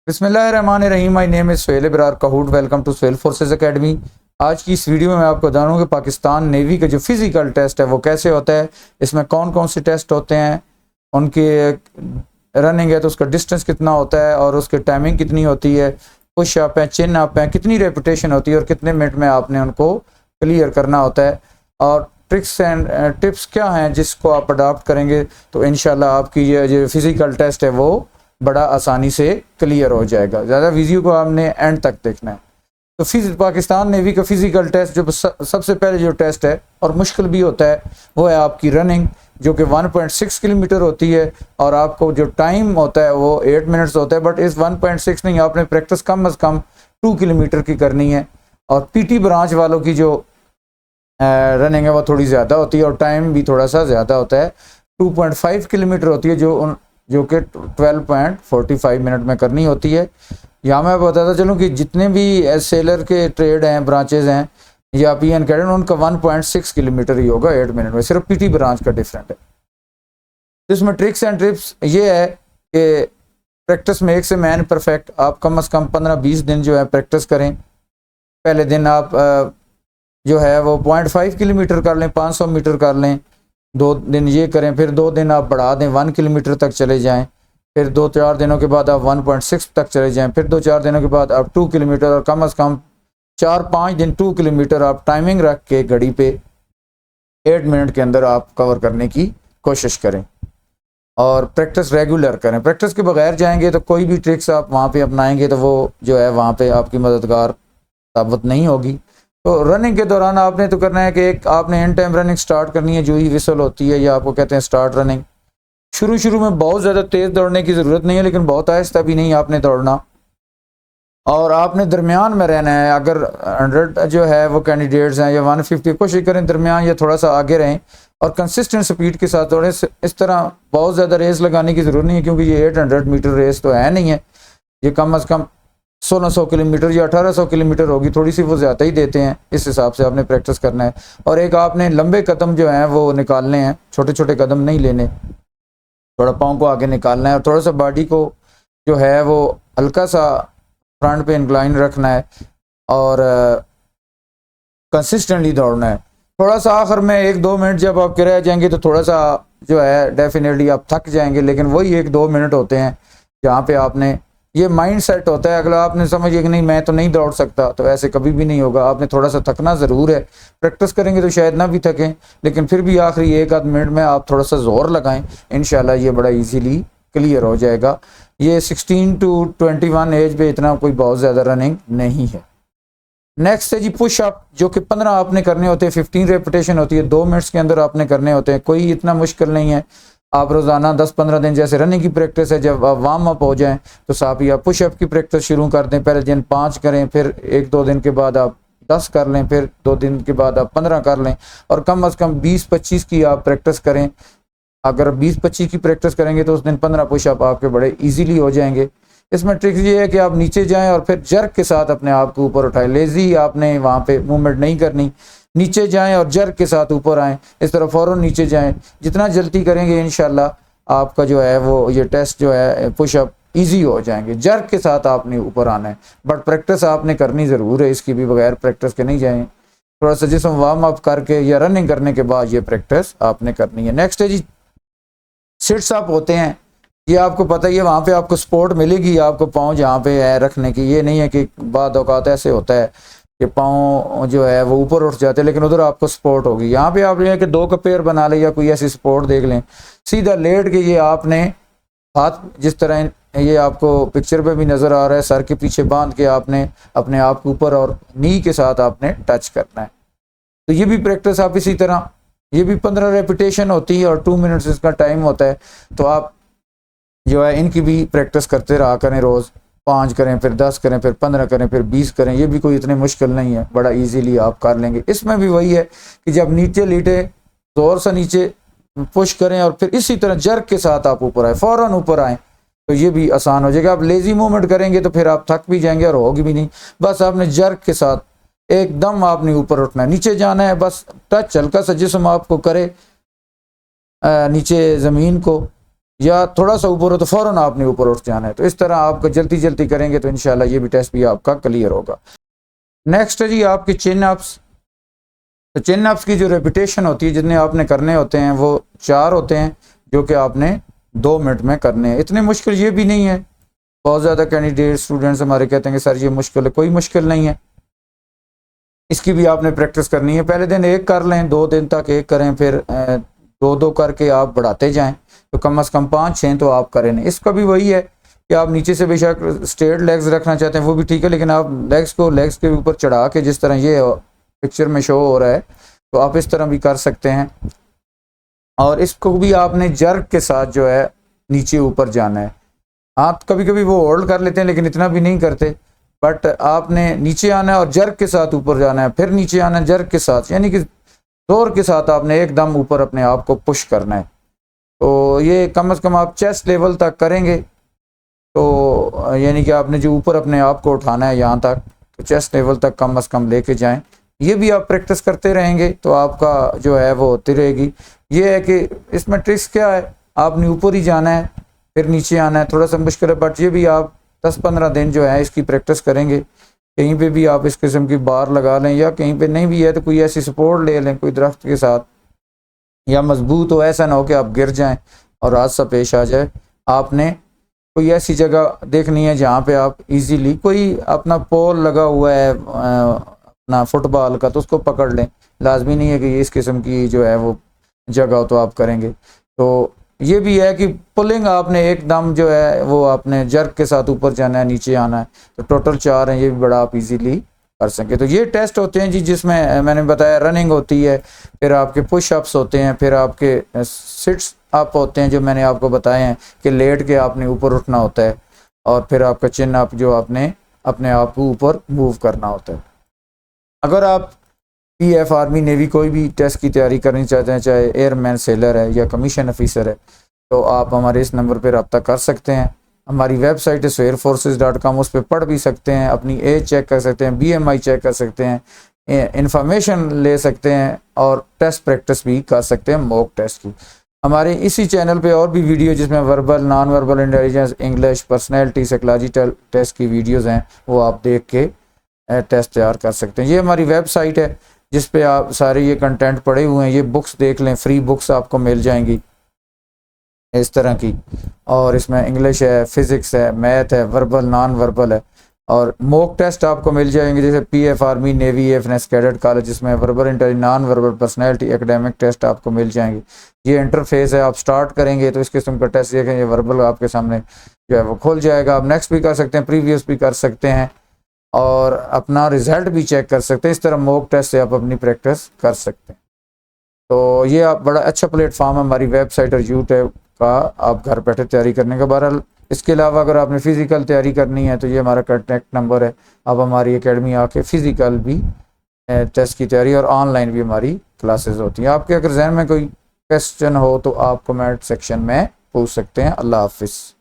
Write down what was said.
बिस्मिल्लाहिर्रहमानिर्रहीम। My name is Suhail Ibrar Kahut. Welcome to Suhail forces academy. आज की इस वीडियो में मैं आपको बताऊंगा कि पाकिस्तान नेवी का जो फिज़िकल टेस्ट है वो कैसे होता है, इसमें कौन कौन से टेस्ट होते हैं, उनकी रनिंग है तो उसका डिस्टेंस कितना होता है और उसकी टाइमिंग कितनी होती है, पुश अप है, चिन अप है, कितनी रेपिटेशन होती है और कितने मिनट में आपने उनको क्लियर करना होता है, और ट्रिक्स एंड टिप्स क्या हैं जिसको आप अडॉप्ट करेंगे तो इंशाल्लाह आपकी ये जो फिज़िकल टेस्ट है वो बड़ा आसानी से क्लियर हो जाएगा। ज़्यादा वीडियो को आपने एंड तक देखना है। तो पाकिस्तान नेवी का फिज़िकल टेस्ट जो सबसे पहले जो टेस्ट है और मुश्किल भी होता है वो है आपकी रनिंग, जो कि 1.6 किलोमीटर होती है और आपको जो टाइम होता है वो 8 मिनट्स होता है। बट इस 1.6 नहीं, आपने प्रैक्टिस कम अज़ कम 2 किलोमीटर की करनी है। और पीटी ब्रांच वालों की जो रनिंग है वो थोड़ी ज़्यादा होती है और टाइम भी थोड़ा सा ज़्यादा होता है। 2.5 किलोमीटर होती है जो कि 12.45 मिनट में करनी होती है। यहाँ मैं बताता चलूँ कि जितने भी सेलर के ट्रेड हैं, ब्रांचेज हैं या पीएन कैडेट, उनका 1.6 किलोमीटर ही होगा 8 मिनट में। सिर्फ पीटी ब्रांच का डिफरेंट है। इसमें ट्रिक्स एंड टिप्स ये है कि प्रैक्टिस में एक से मैन परफेक्ट आप कम से कम 15-20 दिन जो है प्रैक्टिस करें। पहले दिन आप जो है वो 0.5 किलोमीटर कर लें, 500 मीटर कर लें, 2 दिन ये करें, फिर 2 दिन आप बढ़ा दें 1 किलोमीटर तक चले जाएं, फिर 2-4 दिनों के बाद आप 1.6 तक चले जाएं, फिर 2-4 दिनों के बाद आप 2 किलोमीटर, और कम से कम 4-5 दिन 2 किलोमीटर आप टाइमिंग रख के घड़ी पे 8 मिनट के अंदर आप कवर करने की कोशिश करें और प्रैक्टिस रेगुलर करें। प्रैक्टिस के बगैर जाएंगे तो कोई भी ट्रिक्स आप वहाँ पे अपनाएंगे तो वो जो है वहाँ पे आपकी मददगार साबित नहीं होगी। तो रनिंग के दौरान आपने तो करना है कि एक आपने एंड टाइम रनिंग स्टार्ट करनी है, जो ही विसल होती है या आपको कहते हैं स्टार्ट रनिंग। शुरू में बहुत ज़्यादा तेज़ दौड़ने की ज़रूरत नहीं है, लेकिन बहुत आहिस्ता भी नहीं आपने दौड़ना, और आपने दरमियान में रहना है। अगर 100 जो है वो कैंडिडेट्स हैं या 150, कोशिश करें दरमियान या थोड़ा सा आगे रहें और कंसिस्टेंट स्पीड के साथ दौड़ें। इस तरह बहुत ज़्यादा रेस लगाने की ज़रूरत नहीं है, क्योंकि ये 800 मीटर रेस तो है नहीं है, ये कम अज़ कम 1600 किलोमीटर या 1800 किलोमीटर होगी, थोड़ी सी वो ज़्यादा ही देते हैं। इस हिसाब से आपने प्रैक्टिस करना है। और एक आपने लंबे कदम जो हैं वो निकालने हैं, छोटे छोटे कदम नहीं लेने, थोड़ा पाँव को आगे निकालना है और थोड़ा सा बॉडी को जो है वो हल्का सा फ्रंट पे इंक्लाइन रखना है और कंसिस्टेंटली दौड़ना है। थोड़ा सा आखिर में 1-2 मिनट जब आपके रह जाएंगे तो थोड़ा सा जो है डेफिनेटली आप थक जाएंगे, लेकिन वही 1-2 मिनट होते हैं जहाँ पे आपने ये माइंड सेट होता है। अगला आपने समझिए कि नहीं मैं तो नहीं दौड़ सकता, तो ऐसे कभी भी नहीं होगा। आपने थोड़ा सा थकना ज़रूर है, प्रैक्टिस करेंगे तो शायद ना भी थकें, लेकिन फिर भी आखिरी 1-आध मिनट में आप थोड़ा सा ज़ोर लगाएं, इंशाल्लाह ये बड़ा इजीली क्लियर हो जाएगा। ये 16 to 21 एज पे इतना कोई बहुत ज़्यादा रनिंग नहीं है। नेक्स्ट है जी पुश अप, जो कि 15 आपने करने होते हैं, 15 रेपिटेशन होती है, 2 मिनट्स के अंदर आपने करने होते हैं। कोई इतना मुश्किल नहीं है। आप रोज़ाना 10-15 दिन जैसे रनिंग की प्रैक्टिस है, जब आप वार्म अप हो जाएं तो साथ ही आप पुशअप की प्रैक्टिस शुरू कर दें। पहले दिन 5 करें, फिर 1-2 दिन के बाद आप 10 कर लें, फिर 2 दिन के बाद आप 15 कर लें, और कम से कम 20-25 की आप प्रैक्टिस करें। अगर 20-25 की प्रैक्टिस करेंगे तो उस दिन 15 पुशअप आपके बड़े ईजीली हो जाएंगे। इसमें ट्रिक ये है कि आप नीचे जाएँ और फिर जर्क के साथ अपने आप को ऊपर उठाएं। लेज़ी आपने वहाँ पे मूवमेंट नहीं करनी, नीचे जाएं और जर्क के साथ ऊपर आएँ, इस तरह फ़ौरन नीचे जाएं। जितना जल्दी करेंगे इंशाल्लाह आपका जो है वो ये टेस्ट जो है पुशअप इजी हो जाएंगे। जर्क के साथ आपने ऊपर आना है, बट प्रैक्टिस आपने करनी ज़रूर है, इसकी भी बगैर प्रैक्टिस के नहीं जाएँ। थोड़ा सा जिस्म वार्म अप करके या रनिंग करने के बाद ये प्रैक्टिस आपने करनी है। नेक्स्ट है जी सिट्स अप होते हैं। ये आपको पता ही है, वहाँ पे आपको सपोर्ट मिलेगी, आपको पाँव जहाँ पे है रखने की। ये नहीं है कि बाद औकात ऐसे होता है कि पाँव जो है वो ऊपर उठ जाते हैं, लेकिन उधर आपको सपोर्ट होगी। यहाँ पे आप ये कि 2 का पेयर बना लें या कोई ऐसी सपोर्ट देख लें, सीधा लेट के ये आपने हाथ जिस तरह ये आपको पिक्चर पे भी नज़र आ रहा है, सर के पीछे बांध के आपने अपने आप के ऊपर और नी के साथ आपने टच करना है। तो ये भी प्रैक्टिस आप इसी तरह, ये भी 15 रेपिटेशन होती है और 2 मिनट्स इसका टाइम होता है। तो आप जो है इनकी भी प्रैक्टिस करते रहा करें, रोज़ 5 करें, फिर 10 करें, फिर 15 करें, फिर 20 करें। ये भी कोई इतने मुश्किल नहीं है, बड़ा इजीली आप कर लेंगे। इसमें भी वही है कि जब नीचे लेटे ज़ोर से नीचे पुश करें और फिर इसी तरह जर्क के साथ आप ऊपर आए, फ़ौरन ऊपर आएँ, तो ये भी आसान हो जाएगा। आप लेज़ी मूवमेंट करेंगे तो फिर आप थक भी जाएंगे और होगी भी नहीं। बस आपने जर्क के साथ एकदम आपने ऊपर उठना है, नीचे जाना है, बस टच हल्का सा जिस्म आपको करे नीचे ज़मीन को, या थोड़ा सा ऊपर हो तो फ़ौरन आपने ऊपर उठ जाना है। तो इस तरह आप जल्दी जल्दी करेंगे तो इंशाल्लाह ये भी टेस्ट भी आपका क्लियर होगा। नेक्स्ट है जी आपके चिन अप्स। तो चिन अप्स की जो रेपिटेशन होती है, जितने आपने करने होते हैं वो 4 होते हैं, जो कि आपने 2 मिनट में करने हैं। इतने मुश्किल ये भी नहीं है। बहुत ज़्यादा कैंडिडेट स्टूडेंट्स हमारे कहते हैं कि सर ये मुश्किल है, कोई मुश्किल नहीं है। इसकी भी आपने प्रैक्टिस करनी है। पहले दिन 1 कर लें, 2 दिन तक 1 करें, फिर 2-2 करके आप बढ़ाते जाएं, तो कम से कम 5-6 तो आप करें। इसका भी वही है कि आप नीचे से बेशक स्ट्रेट लेग्स रखना चाहते हैं वो भी ठीक है, लेकिन आप लेग्स के ऊपर चढ़ा के, जिस तरह ये पिक्चर में शो हो रहा है, तो आप इस तरह भी कर सकते हैं। और इसको भी आपने जर्क के साथ जो है नीचे ऊपर जाना है। आप कभी कभी वो होल्ड कर लेते हैं लेकिन इतना भी नहीं करते, बट आपने नीचे आना है और जर्क के साथ ऊपर जाना है, फिर नीचे आना है जर्क के साथ, यानी कि जोर के साथ आपने एकदम ऊपर अपने आप को पुश करना है। तो ये कम से कम आप चेस्ट लेवल तक करेंगे, तो यानी कि आपने जो ऊपर अपने आप को उठाना है यहाँ तक, तो चेस्ट लेवल तक कम से कम लेके जाएं। ये भी आप प्रैक्टिस करते रहेंगे तो आपका जो है वो होती रहेगी। ये है कि इसमें ट्रिक्स क्या है, आपने ऊपर ही जाना है फिर नीचे आना है। थोड़ा सा मुश्किल है, बट ये भी आप 10-15 दिन जो है इसकी प्रैक्टिस करेंगे। कहीं पे भी आप इस किस्म की बार लगा लें, या कहीं पे नहीं भी है तो कोई ऐसी सपोर्ट ले लें कोई दरख्त के साथ, या मजबूत हो, ऐसा ना हो कि आप गिर जाएं और हादसा पेश आ जाए। आपने कोई ऐसी जगह देखनी है जहाँ पे आप इजीली, कोई अपना पोल लगा हुआ है अपना फुटबॉल का, तो उसको पकड़ लें। लाजमी नहीं है कि इस किस्म की जो है वो जगह हो तो आप करेंगे। तो ये भी है कि पुलिंग आपने एकदम जो है वो आपने जर्क के साथ ऊपर जाना है, नीचे आना है। तो टोटल 4 हैं, ये भी बड़ा आप इजीली कर सकें। तो ये टेस्ट होते हैं जी, जिसमें मैंने बताया रनिंग होती है, फिर आपके पुश अप्स होते हैं, फिर आपके सिट्स अप होते हैं जो मैंने आपको बताए हैं कि लेट के आपने ऊपर उठना होता है, और फिर आपका चिन अप जो आपने अपने आप को ऊपर मूव करना होता है। अगर आप PF आर्मी नेवी कोई भी टेस्ट की तैयारी करनी चाहते हैं, चाहे एयरमैन सेलर है या कमीशन ऑफिसर है, तो आप हमारे इस नंबर पर रब्ता कर सकते हैं। हमारी वेबसाइट है swearforces.com, उस पर पढ़ भी सकते हैं, अपनी एज चेक कर सकते हैं, BMI चेक कर सकते हैं, इंफॉर्मेशन ले सकते हैं, और टेस्ट प्रैक्टिस भी कर सकते हैं मॉक टेस्ट की। हमारे इसी चैनल पे और भी वीडियो जिसमें verbal, non verbal intelligence, English, personality, psychology test की वीडियोज़ हैं, वो आप देख के टेस्ट तैयार कर सकते हैं। ये हमारी वेबसाइट है जिस पे आप सारे ये कंटेंट पड़े हुए हैं। ये बुक्स देख लें, फ्री बुक्स आपको मिल जाएंगी इस तरह की, और इसमें इंग्लिश है, फिज़िक्स है, मैथ है, वर्बल, नॉन वर्बल है, और मॉक टेस्ट आपको मिल जाएंगे जैसे PF army navy, FNS cadet college, जिसमें verbal intelligence, non verbal, personality, academic test आपको मिल जाएंगे। ये इंटरफेस है, आप स्टार्ट करेंगे तो इस किस्म का टेस्ट देखें, ये वर्बल आपके सामने जो है वो खुल जाएगा। आप नेक्स्ट भी कर सकते हैं, प्रीवियस भी कर सकते हैं, और अपना रिजल्ट भी चेक कर सकते हैं। इस तरह मॉक टेस्ट से आप अपनी प्रैक्टिस कर सकते हैं। तो ये आप बड़ा अच्छा प्लेटफॉर्म है हमारी वेबसाइट और यूट्यूब का, आप घर बैठे तैयारी करने का। बहरहाल इसके अलावा अगर आपने फ़िज़िकल तैयारी करनी है तो ये हमारा कॉन्टैक्ट नंबर है, आप हमारी एकेडमी आके फ़िज़िकल भी टेस्ट की तैयारी और ऑनलाइन भी हमारी क्लासेस होती हैं। आपके अगर जहन में कोई क्वेश्चन हो तो आप कमेंट सेक्शन में पूछ सकते हैं। अल्लाह हाफिज़।